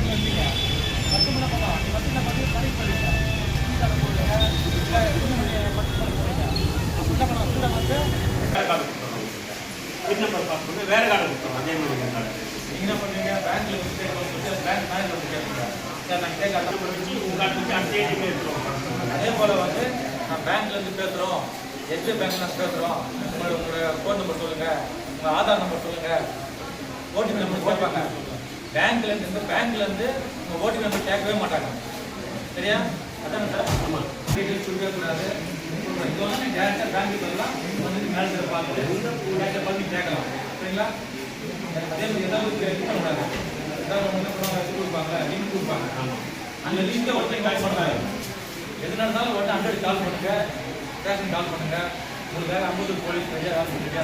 பேங்க்ல இருந்தீங்க 10 மணி நேரம் 10 பண்ணி கரெக்ட் பண்ணுங்க சீட்டால போடுங்க இல்லை இன்னும் 10 பண்ணி போடுங்க அப்படின்னா பண்ணலாம் கூட வந்து வேறு கார்டு கொடுத்துருவோம் பின் நம்பர் பாஸ் பண்ணி வேறு கார்டு கொடுத்துருவோம் அதே மாதிரி கார்டு நீங்கள் என்ன பண்ணுவீங்க பேங்க்ல வந்து கேட்கணும் பேங்க் மேனேஜர் வந்து கேட்குங்க சார் நான் கேட்க அட்டன் பண்ணி உங்கள் கார்டு வச்சு அடுத்த ஏடிஎம் எடுத்துருவோம் அதே போல் வந்து நான் பேங்க்லேருந்து பேசுகிறோம் எஸ்பிஐ பேங்க்ல பேசுகிறோம் உங்களோட ஃபோன் நம்பர் சொல்லுங்கள் உங்கள் ஆதார் நம்பர் சொல்லுங்கள் ஓடிபி நம்பர் கேட்பாங்க பேங்க்லேருந்து உங்கள் ஓடிபி நம்பர் கேட்கவே மாட்டாங்க சரியா அதானே சார் ஆமாம் டீட்டெயில்ஸ் கொடுக்கவே கூடாது இது வந்து டேரெக்டாக பேங்க்கு வரலாம் வந்து மேனேஜரை பார்த்துட்டு டேரெக்டாக பார்த்து கேட்கலாம் சரிங்களா அதே மாதிரி ஏதாவது இது பண்ணக்கூடாது ஏதாவது என்ன பண்ணுவாங்க இது கொடுப்பாங்க லிங்க் கொடுப்பாங்க ஆமாம் அந்த லிங்கை ஒருத்தர் கால் பண்ணுறாங்க எதுனா இருந்தாலும் உடனே 100 கால் பண்ணுங்கள் ஸ்டேஷன் கால் பண்ணுங்கள் உங்களுக்கு வேறு 50 போலீஸ் சரியாக கால் பண்ணுறீங்க